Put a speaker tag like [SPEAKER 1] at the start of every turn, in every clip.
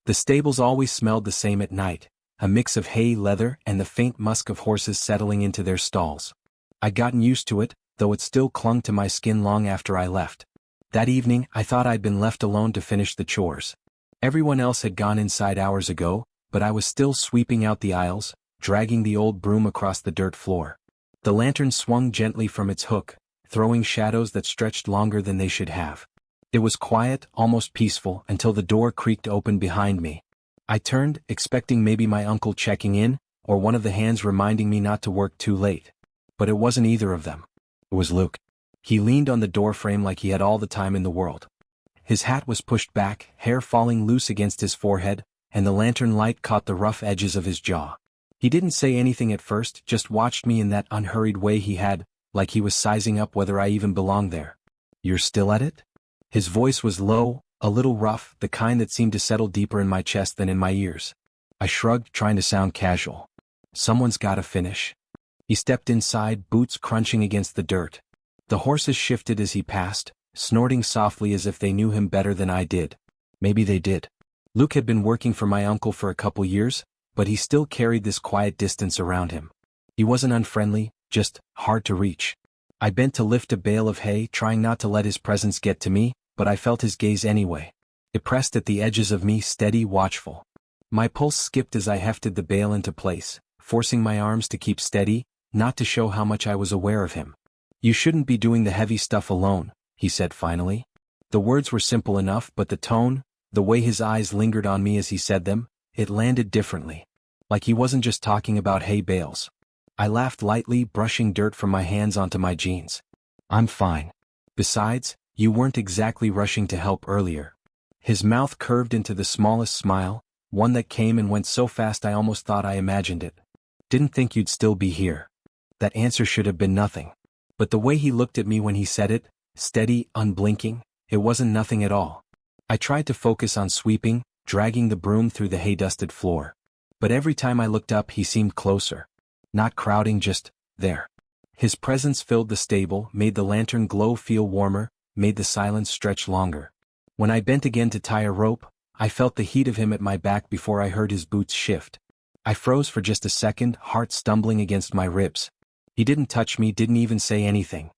[SPEAKER 1] The stables always smelled the same at night, a mix of hay, leather, and the faint musk of horses settling into their stalls. I'd gotten used to it, though it still clung to my skin long after I left. That evening, I thought I'd been left alone to finish the chores. Everyone else had gone inside hours ago, but I was still sweeping out the aisles, dragging the old broom across the dirt floor. The lantern swung gently from its hook, throwing shadows that stretched longer than they should have. It was quiet, almost peaceful, until the door creaked open behind me. I turned, expecting maybe my uncle checking in, or one of the hands reminding me not to work too late. But it wasn't either of them. It was Luke. He leaned on the doorframe like he had all the time in the world. His hat was pushed back, hair falling loose against his forehead, and the lantern light caught the rough edges of his jaw. He didn't say anything at first, just watched me in that unhurried way he had, like he was sizing up whether I even belonged there. "You're still at it?" His voice was low, a little rough, the kind that seemed to settle deeper in my chest than in my ears. I shrugged, trying to sound casual. "Someone's gotta finish." He stepped inside, boots crunching against the dirt. The horses shifted as he passed, snorting softly as if they knew him better than I did. Maybe they did. Luke had been working for my uncle for a couple years, but he still carried this quiet distance around him. He wasn't unfriendly, just hard to reach. I bent to lift a bale of hay, trying not to let his presence get to me, but I felt his gaze anyway. It pressed at the edges of me, steady, watchful. My pulse skipped as I hefted the bale into place, forcing my arms to keep steady, not to show how much I was aware of him. "You shouldn't be doing the heavy stuff alone," he said finally. The words were simple enough, but the tone, the way his eyes lingered on me as he said them, it landed differently. Like he wasn't just talking about hay bales. I laughed lightly, brushing dirt from my hands onto my jeans. "I'm fine. Besides, you weren't exactly rushing to help earlier." His mouth curved into the smallest smile, one that came and went so fast I almost thought I imagined it. "Didn't think you'd still be here." That answer should have been nothing. But the way he looked at me when he said it, steady, unblinking, it wasn't nothing at all. I tried to focus on sweeping, dragging the broom through the hay-dusted floor. But every time I looked up he seemed closer. Not crowding, just there. His presence filled the stable, made the lantern glow feel warmer, made the silence stretch longer. When I bent again to tie a rope, I felt the heat of him at my back before I heard his boots shift. I froze for just a second, heart stumbling against my ribs. He didn't touch me, didn't even say anything.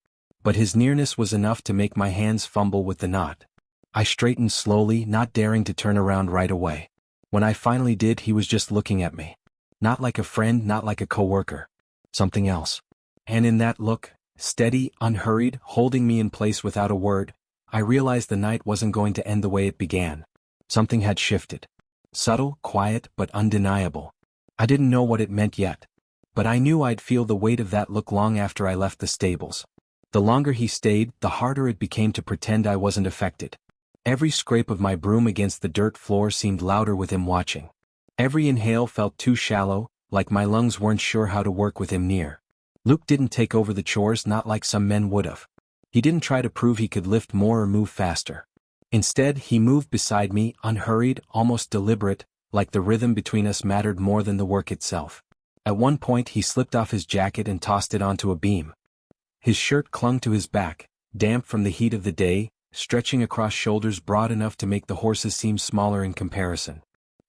[SPEAKER 1] But his nearness was enough to make my hands fumble with the knot. I straightened slowly, not daring to turn around right away. When I finally did, he was just looking at me. Not like a friend, not like a coworker. Something else. And in that look, steady, unhurried, holding me in place without a word, I realized the night wasn't going to end the way it began. Something had shifted. Subtle, quiet, but undeniable. I didn't know what it meant yet. But I knew I'd feel the weight of that look long after I left the stables. The longer he stayed, the harder it became to pretend I wasn't affected. Every scrape of my broom against the dirt floor seemed louder with him watching. Every inhale felt too shallow, like my lungs weren't sure how to work with him near. Luke didn't take over the chores, not like some men would have. He didn't try to prove he could lift more or move faster. Instead, he moved beside me, unhurried, almost deliberate, like the rhythm between us mattered more than the work itself. At one point he slipped off his jacket and tossed it onto a beam. His shirt clung to his back, damp from the heat of the day, stretching across shoulders broad enough to make the horses seem smaller in comparison.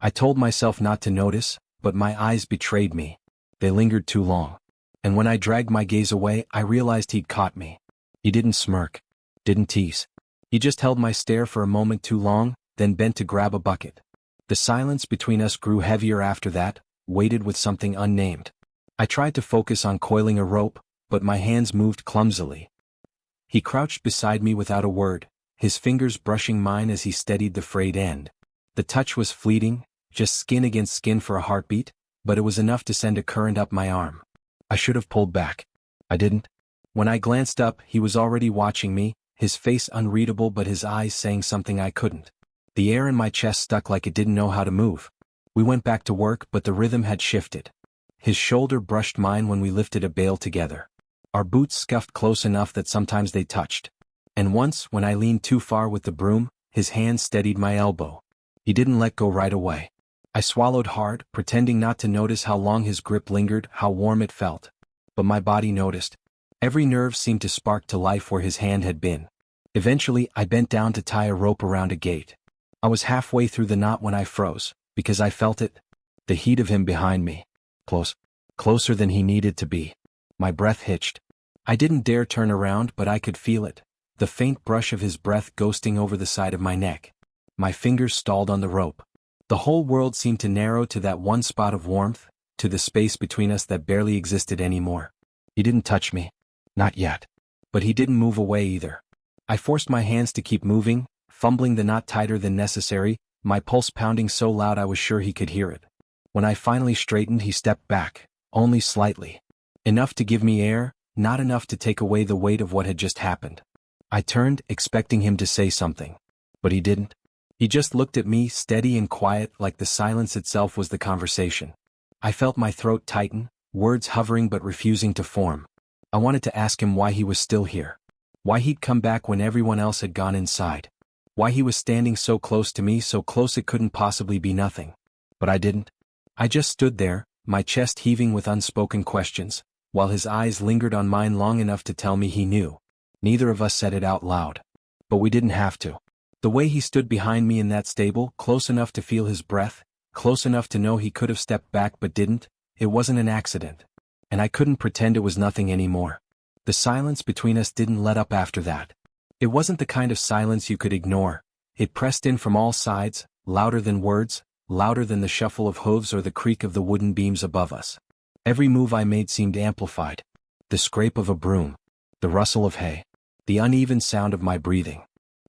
[SPEAKER 1] I told myself not to notice, but my eyes betrayed me. They lingered too long. And when I dragged my gaze away, I realized he'd caught me. He didn't smirk. Didn't tease. He just held my stare for a moment too long, then bent to grab a bucket. The silence between us grew heavier after that, weighted with something unnamed. I tried to focus on coiling a rope, but my hands moved clumsily. He crouched beside me without a word, his fingers brushing mine as he steadied the frayed end. The touch was fleeting, just skin against skin for a heartbeat, but it was enough to send a current up my arm. I should have pulled back. I didn't. When I glanced up, he was already watching me, his face unreadable but his eyes saying something I couldn't. The air in my chest stuck like it didn't know how to move. We went back to work, but the rhythm had shifted. His shoulder brushed mine when we lifted a bale together. Our boots scuffed close enough that sometimes they touched. And once, when I leaned too far with the broom, his hand steadied my elbow. He didn't let go right away. I swallowed hard, pretending not to notice how long his grip lingered, how warm it felt. But my body noticed. Every nerve seemed to spark to life where his hand had been. Eventually, I bent down to tie a rope around a gate. I was halfway through the knot when I froze, because I felt it. The heat of him behind me. Closer than he needed to be. My breath hitched. I didn't dare turn around, but I could feel it. The faint brush of his breath ghosting over the side of my neck. My fingers stalled on the rope. The whole world seemed to narrow to that one spot of warmth, to the space between us that barely existed anymore. He didn't touch me. Not yet. But he didn't move away either. I forced my hands to keep moving, fumbling the knot tighter than necessary, my pulse pounding so loud I was sure he could hear it. When I finally straightened, he stepped back, only slightly. Enough to give me air, not enough to take away the weight of what had just happened. I turned, expecting him to say something. But he didn't. He just looked at me, steady and quiet, like the silence itself was the conversation. I felt my throat tighten, words hovering but refusing to form. I wanted to ask him why he was still here. Why he'd come back when everyone else had gone inside. Why he was standing so close to me, so close it couldn't possibly be nothing. But I didn't. I just stood there, my chest heaving with unspoken questions, while his eyes lingered on mine long enough to tell me he knew. Neither of us said it out loud. But we didn't have to. The way he stood behind me in that stable, close enough to feel his breath, close enough to know he could have stepped back but didn't, it wasn't an accident. And I couldn't pretend it was nothing anymore. The silence between us didn't let up after that. It wasn't the kind of silence you could ignore. It pressed in from all sides, louder than words, louder than the shuffle of hooves or the creak of the wooden beams above us. Every move I made seemed amplified. The scrape of a broom. The rustle of hay. The uneven sound of my breathing.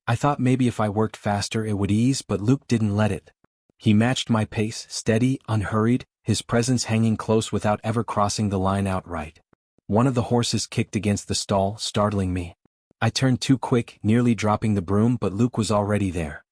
[SPEAKER 1] I thought maybe if I worked faster it would ease, but Luke didn't let it. He matched my pace, steady, unhurried, his presence hanging close without ever crossing the line outright. One of the horses kicked against the stall, startling me. I turned too quick, nearly dropping the broom, but Luke was already there.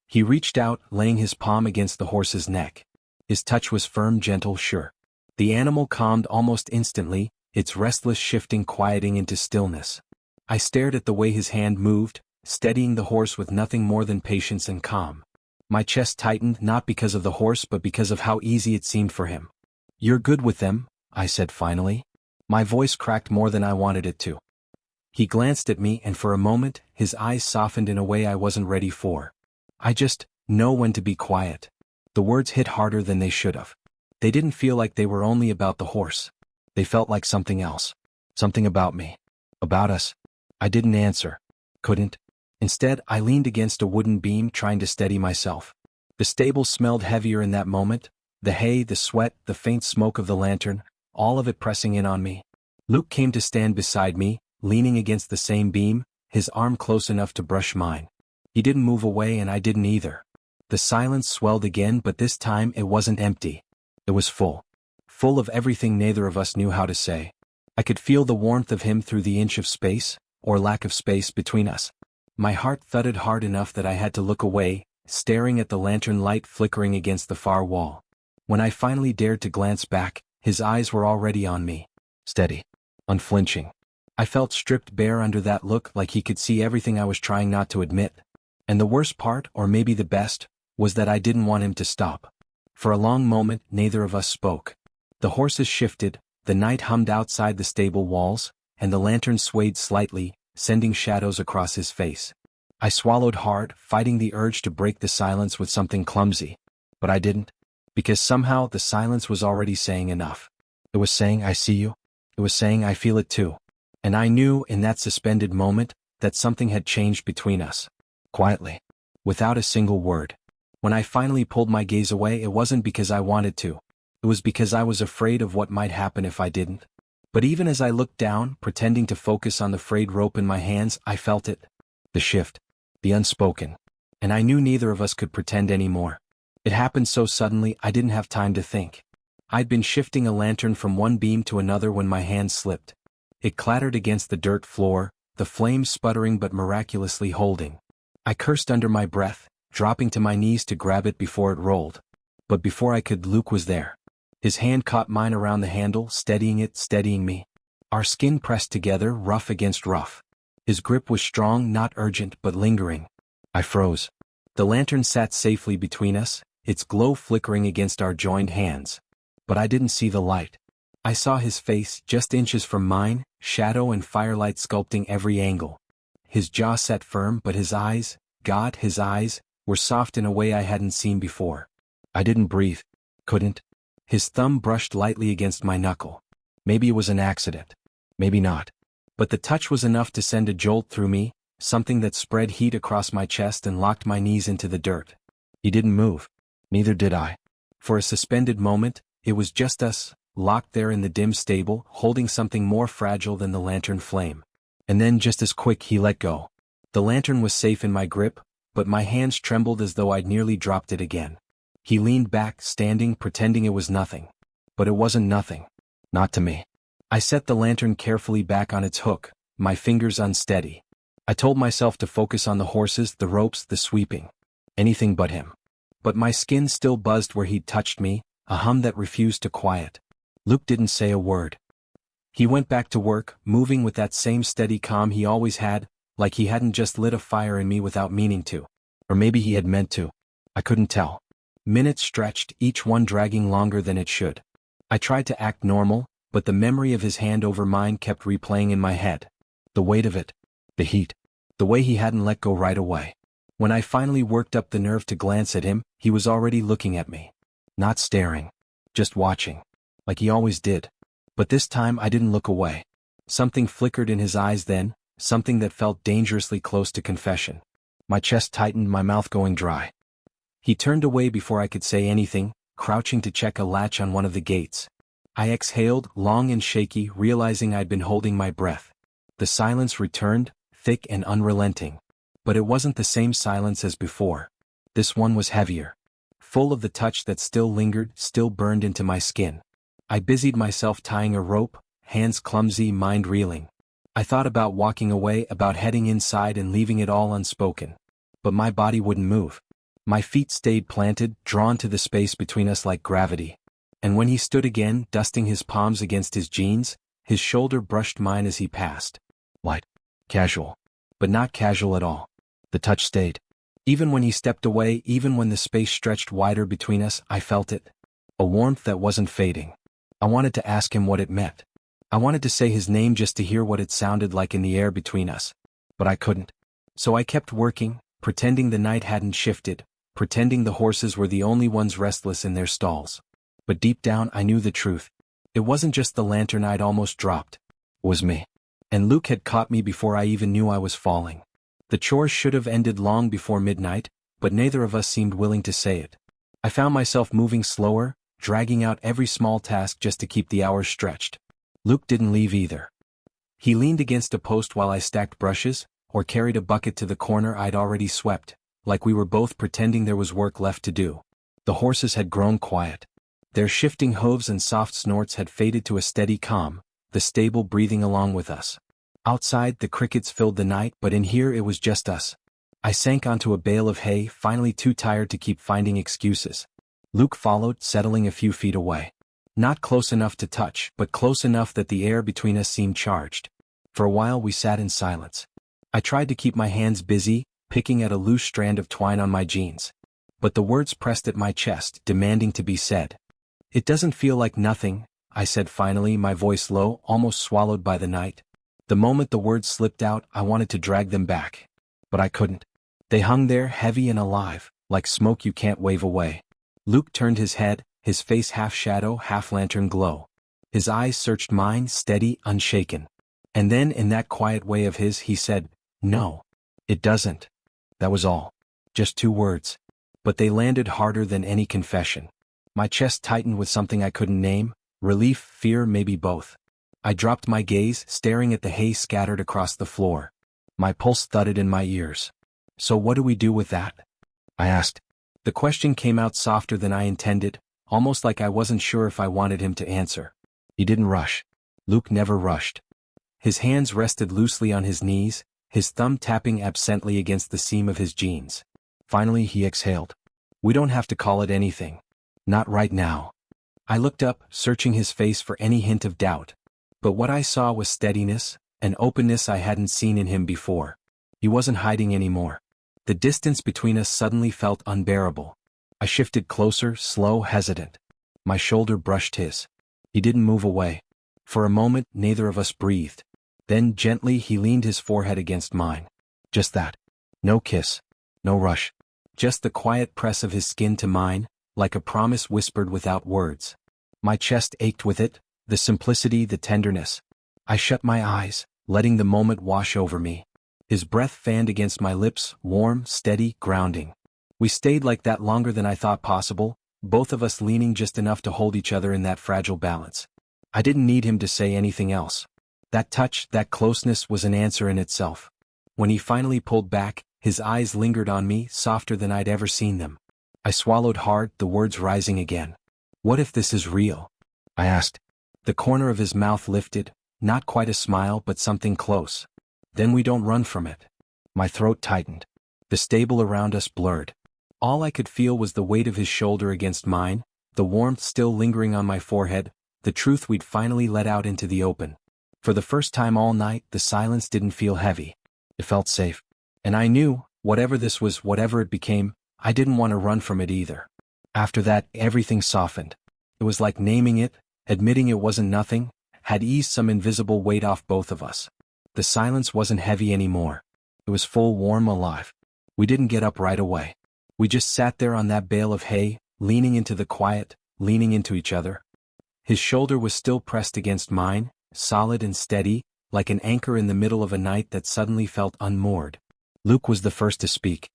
[SPEAKER 1] He reached out, laying his palm against the horse's neck. His touch was firm, gentle, sure. The animal calmed almost instantly, its restless shifting quieting into stillness. I stared at the way his hand moved, steadying the horse with nothing more than patience and calm. My chest tightened, not because of the horse but because of how easy it seemed for him. "You're good with them," I said finally. My voice cracked more than I wanted it to. He glanced at me, and for a moment, his eyes softened in a way I wasn't ready for. "I just know when to be quiet." The words hit harder than they should have. They didn't feel like they were only about the horse. They felt like something else. Something about me. About us. I didn't answer. Couldn't. Instead, I leaned against a wooden beam, trying to steady myself. The stable smelled heavier in that moment. The hay, the sweat, the faint smoke of the lantern, all of it pressing in on me. Luke came to stand beside me, leaning against the same beam, his arm close enough to brush mine. He didn't move away, and I didn't either. The silence swelled again, but this time it wasn't empty. It was full. Full of everything neither of us knew how to say. I could feel the warmth of him through the inch of space, or lack of space, between us. My heart thudded hard enough that I had to look away, staring at the lantern light flickering against the far wall. When I finally dared to glance back, his eyes were already on me. Steady. Unflinching. I felt stripped bare under that look, like he could see everything I was trying not to admit. And the worst part, or maybe the best, was that I didn't want him to stop. For a long moment, neither of us spoke. The horses shifted, the night hummed outside the stable walls, and the lantern swayed slightly, sending shadows across his face. I swallowed hard, fighting the urge to break the silence with something clumsy. But I didn't. Because somehow the silence was already saying enough. It was saying, "I see you." It was saying, "I feel it too." And I knew, in that suspended moment, that something had changed between us. Quietly. Without a single word. When I finally pulled my gaze away, it wasn't because I wanted to. It was because I was afraid of what might happen if I didn't. But even as I looked down, pretending to focus on the frayed rope in my hands, I felt it. The shift. The unspoken. And I knew neither of us could pretend anymore. It happened so suddenly I didn't have time to think. I'd been shifting a lantern from one beam to another when my hand slipped. It clattered against the dirt floor, the flames sputtering but miraculously holding. I cursed under my breath, dropping to my knees to grab it before it rolled. But before I could, Luke was there. His hand caught mine around the handle, steadying it, steadying me. Our skin pressed together, rough against rough. His grip was strong, not urgent, but lingering. I froze. The lantern sat safely between us, its glow flickering against our joined hands. But I didn't see the light. I saw his face, just inches from mine, shadow and firelight sculpting every angle. His jaw set firm, but his eyes, God, his eyes, were soft in a way I hadn't seen before. I didn't breathe. Couldn't. His thumb brushed lightly against my knuckle. Maybe it was an accident. Maybe not. But the touch was enough to send a jolt through me, something that spread heat across my chest and locked my knees into the dirt. He didn't move. Neither did I. For a suspended moment, it was just us, locked there in the dim stable, holding something more fragile than the lantern flame. And then just as quick he let go. The lantern was safe in my grip, but my hands trembled as though I'd nearly dropped it again. He leaned back, standing, pretending it was nothing. But it wasn't nothing. Not to me. I set the lantern carefully back on its hook, my fingers unsteady. I told myself to focus on the horses, the ropes, the sweeping. Anything but him. But my skin still buzzed where he'd touched me, a hum that refused to quiet. Luke didn't say a word. He went back to work, moving with that same steady calm he always had, like he hadn't just lit a fire in me without meaning to. Or maybe he had meant to. I couldn't tell. Minutes stretched, each one dragging longer than it should. I tried to act normal, but the memory of his hand over mine kept replaying in my head. The weight of it. The heat. The way he hadn't let go right away. When I finally worked up the nerve to glance at him, he was already looking at me. Not staring. Just watching. Like he always did. But this time I didn't look away. Something flickered in his eyes then, something that felt dangerously close to confession. My chest tightened, my mouth going dry. He turned away before I could say anything, crouching to check a latch on one of the gates. I exhaled, long and shaky, realizing I'd been holding my breath. The silence returned, thick and unrelenting. But it wasn't the same silence as before. This one was heavier. Full of the touch that still lingered, still burned into my skin. I busied myself tying a rope, hands clumsy, mind reeling. I thought about walking away, about heading inside and leaving it all unspoken. But my body wouldn't move. My feet stayed planted, drawn to the space between us like gravity. And when he stood again, dusting his palms against his jeans, his shoulder brushed mine as he passed. Light. Casual. But not casual at all. The touch stayed. Even when he stepped away, even when the space stretched wider between us, I felt it. A warmth that wasn't fading. I wanted to ask him what it meant. I wanted to say his name just to hear what it sounded like in the air between us. But I couldn't. So I kept working, pretending the night hadn't shifted, pretending the horses were the only ones restless in their stalls. But deep down I knew the truth. It wasn't just the lantern I'd almost dropped. It was me. And Luke had caught me before I even knew I was falling. The chores should have ended long before midnight, but neither of us seemed willing to say it. I found myself moving slower, dragging out every small task just to keep the hours stretched. Luke didn't leave either. He leaned against a post while I stacked brushes, or carried a bucket to the corner I'd already swept, like we were both pretending there was work left to do. The horses had grown quiet. Their shifting hooves and soft snorts had faded to a steady calm, the stable breathing along with us. Outside, the crickets filled the night, but in here it was just us. I sank onto a bale of hay, finally too tired to keep finding excuses. Luke followed, settling a few feet away. Not close enough to touch, but close enough that the air between us seemed charged. For a while we sat in silence. I tried to keep my hands busy, picking at a loose strand of twine on my jeans. But the words pressed at my chest, demanding to be said. "It doesn't feel like nothing," I said finally, my voice low, almost swallowed by the night. The moment the words slipped out, I wanted to drag them back. But I couldn't. They hung there, heavy and alive, like smoke you can't wave away. Luke turned his head, his face half shadow, half lantern glow. His eyes searched mine, steady, unshaken. And then, in that quiet way of his, he said, "No. It doesn't." That was all. Just 2 words. But they landed harder than any confession. My chest tightened with something I couldn't name, relief, fear, maybe both. I dropped my gaze, staring at the hay scattered across the floor. My pulse thudded in my ears. "So what do we do with that?" I asked. The question came out softer than I intended, almost like I wasn't sure if I wanted him to answer. He didn't rush. Luke never rushed. His hands rested loosely on his knees, his thumb tapping absently against the seam of his jeans. Finally he exhaled. "We don't have to call it anything. Not right now." I looked up, searching his face for any hint of doubt. But what I saw was steadiness, an openness I hadn't seen in him before. He wasn't hiding anymore. The distance between us suddenly felt unbearable. I shifted closer, slow, hesitant. My shoulder brushed his. He didn't move away. For a moment, neither of us breathed. Then, gently, he leaned his forehead against mine. Just that. No kiss. No rush. Just the quiet press of his skin to mine, like a promise whispered without words. My chest ached with it, the simplicity, the tenderness. I shut my eyes, letting the moment wash over me. His breath fanned against my lips, warm, steady, grounding. We stayed like that longer than I thought possible, both of us leaning just enough to hold each other in that fragile balance. I didn't need him to say anything else. That touch, that closeness was an answer in itself. When he finally pulled back, his eyes lingered on me, softer than I'd ever seen them. I swallowed hard, the words rising again. "What if this is real?" I asked. The corner of his mouth lifted, not quite a smile but something close. "Then we don't run from it." My throat tightened. The stable around us blurred. All I could feel was the weight of his shoulder against mine, the warmth still lingering on my forehead, the truth we'd finally let out into the open. For the first time all night, the silence didn't feel heavy. It felt safe. And I knew, whatever this was, whatever it became, I didn't want to run from it either. After that, everything softened. It was like naming it, admitting it wasn't nothing, had eased some invisible weight off both of us. The silence wasn't heavy anymore. It was full, warm, alive. We didn't get up right away. We just sat there on that bale of hay, leaning into the quiet, leaning into each other. His shoulder was still pressed against mine, solid and steady, like an anchor in the middle of a night that suddenly felt unmoored. Luke was the first to speak.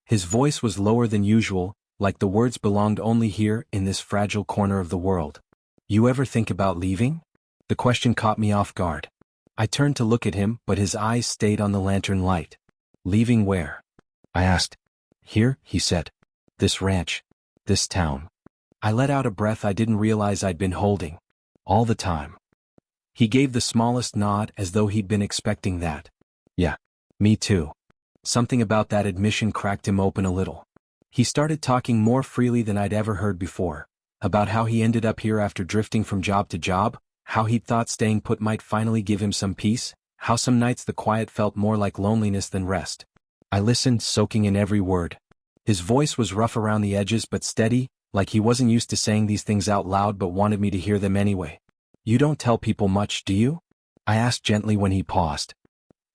[SPEAKER 1] His voice was lower than usual, like the words belonged only here in this fragile corner of the world. "You ever think about leaving?" The question caught me off guard. I turned to look at him, but his eyes stayed on the lantern light. "Leaving where?" I asked. "Here," he said. "This ranch. This town." I let out a breath I didn't realize I'd been holding. All the time. He gave the smallest nod as though he'd been expecting that. "Yeah. Me too." Something about that admission cracked him open a little. He started talking more freely than I'd ever heard before, about how he ended up here after drifting from job to job, how he'd thought staying put might finally give him some peace, how some nights the quiet felt more like loneliness than rest. I listened, soaking in every word. His voice was rough around the edges but steady, like he wasn't used to saying these things out loud but wanted me to hear them anyway. "You don't tell people much, do you?" I asked gently when he paused.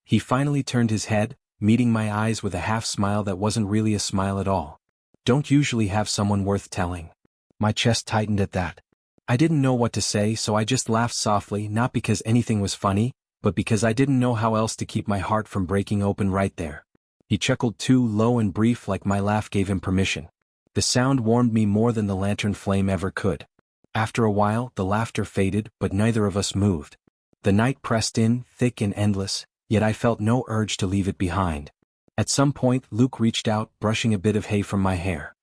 [SPEAKER 1] He finally turned his head, meeting my eyes with a half-smile that wasn't really a smile at all. "Don't usually have someone worth telling." My chest tightened at that. I didn't know what to say, so I just laughed softly, not because anything was funny, but because I didn't know how else to keep my heart from breaking open right there. He chuckled too, low and brief, like my laugh gave him permission. The sound warmed me more than the lantern flame ever could. After a while, the laughter faded, but neither of us moved. The night pressed in, thick and endless, yet I felt no urge to leave it behind. At some point, Luke reached out, brushing a bit of hay from my hair.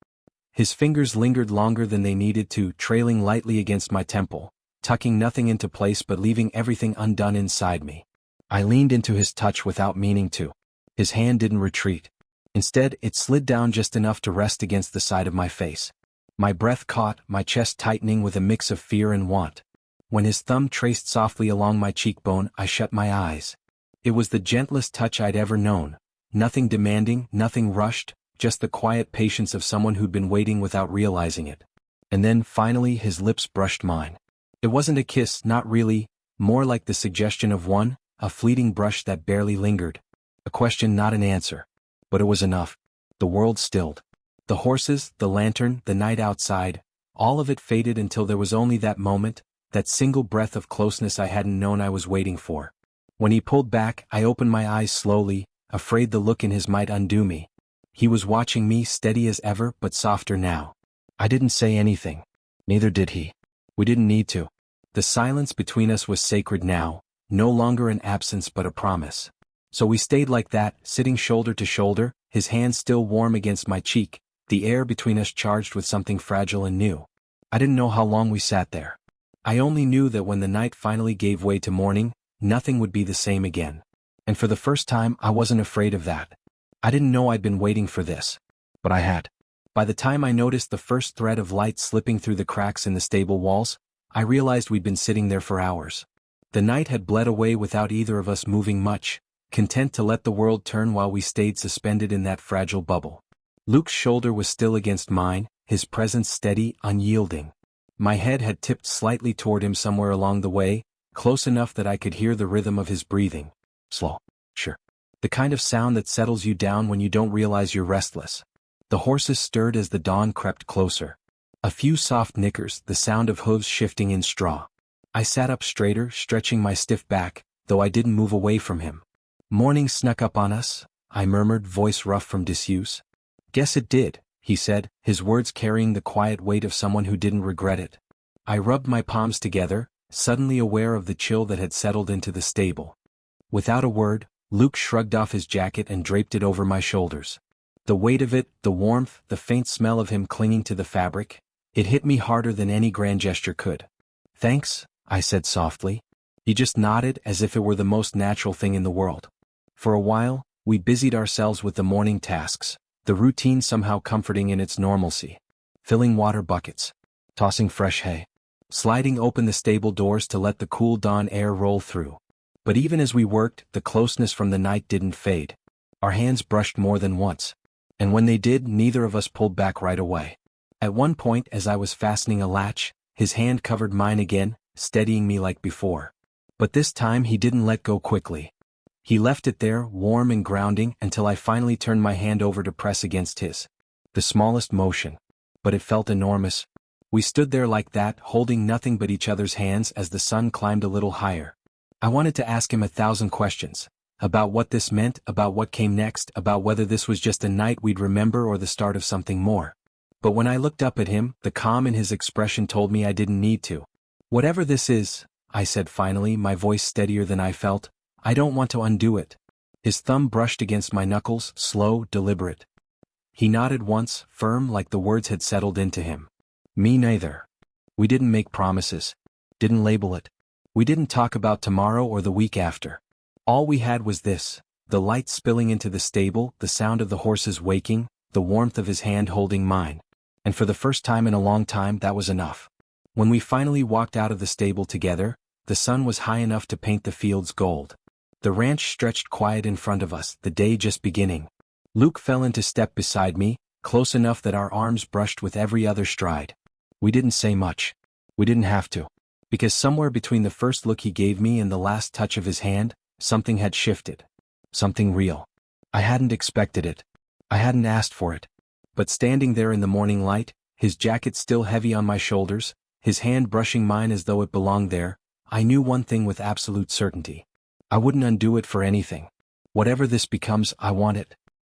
[SPEAKER 1] His fingers lingered longer than they needed to, trailing lightly against my temple, tucking nothing into place but leaving everything undone inside me. I leaned into his touch without meaning to. His hand didn't retreat. Instead, it slid down just enough to rest against the side of my face. My breath caught, my chest tightening with a mix of fear and want. When his thumb traced softly along my cheekbone, I shut my eyes. It was the gentlest touch I'd ever known. Nothing demanding, nothing rushed, just the quiet patience of someone who'd been waiting without realizing it. And then, finally, his lips brushed mine. It wasn't a kiss, not really, more like the suggestion of one, a fleeting brush that barely lingered. A question, not an answer. But it was enough. The world stilled. The horses, the lantern, the night outside, all of it faded until there was only that moment, that single breath of closeness I hadn't known I was waiting for. When he pulled back, I opened my eyes slowly, afraid the look in his might undo me. He was watching me, steady as ever, but softer now. I didn't say anything. Neither did he. We didn't need to. The silence between us was sacred now, no longer an absence but a promise. So we stayed like that, sitting shoulder to shoulder, his hand still warm against my cheek, the air between us charged with something fragile and new. I didn't know how long we sat there. I only knew that when the night finally gave way to morning, nothing would be the same again. And for the first time, I wasn't afraid of that. I didn't know I'd been waiting for this. But I had. By the time I noticed the first thread of light slipping through the cracks in the stable walls, I realized we'd been sitting there for hours. The night had bled away without either of us moving much, content to let the world turn while we stayed suspended in that fragile bubble. Luke's shoulder was still against mine, his presence steady, unyielding. My head had tipped slightly toward him somewhere along the way, close enough that I could hear the rhythm of his breathing. Slow. Sure. The kind of sound that settles you down when you don't realize you're restless. The horses stirred as the dawn crept closer. A few soft nickers, the sound of hooves shifting in straw. I sat up straighter, stretching my stiff back, though I didn't move away from him. "Morning snuck up on us," I murmured, voice rough from disuse. "Guess it did," he said, his words carrying the quiet weight of someone who didn't regret it. I rubbed my palms together, suddenly aware of the chill that had settled into the stable. Without a word, Luke shrugged off his jacket and draped it over my shoulders. The weight of it, the warmth, the faint smell of him clinging to the fabric, it hit me harder than any grand gesture could. "Thanks," I said softly. He just nodded as if it were the most natural thing in the world. For a while, we busied ourselves with the morning tasks, the routine somehow comforting in its normalcy. Filling water buckets, tossing fresh hay, sliding open the stable doors to let the cool dawn air roll through. But even as we worked, the closeness from the night didn't fade. Our hands brushed more than once. And when they did, neither of us pulled back right away. At one point, as I was fastening a latch, his hand covered mine again, steadying me like before. But this time he didn't let go quickly. He left it there, warm and grounding, until I finally turned my hand over to press against his. The smallest motion. But it felt enormous. We stood there like that, holding nothing but each other's hands as the sun climbed a little higher. I wanted to ask him 1,000 questions. About what this meant, about what came next, about whether this was just a night we'd remember or the start of something more. But when I looked up at him, the calm in his expression told me I didn't need to. "Whatever this is," I said finally, my voice steadier than I felt, "I don't want to undo it." His thumb brushed against my knuckles, slow, deliberate. He nodded once, firm, like the words had settled into him. "Me neither. We didn't make promises. Didn't label it. We didn't talk about tomorrow or the week after. All we had was this, the light spilling into the stable, the sound of the horses waking, the warmth of his hand holding mine. And for the first time in a long time, that was enough. When we finally walked out of the stable together, the sun was high enough to paint the fields gold. The ranch stretched quiet in front of us, the day just beginning. Luke fell into step beside me, close enough that our arms brushed with every other stride. We didn't say much. We didn't have to. Because somewhere between the first look he gave me and the last touch of his hand, something had shifted. Something real. I hadn't expected it. I hadn't asked for it. But standing there in the morning light, his jacket still heavy on my shoulders, his hand brushing mine as though it belonged there, I knew one thing with absolute certainty. I wouldn't undo it for anything. Whatever this becomes, I want it.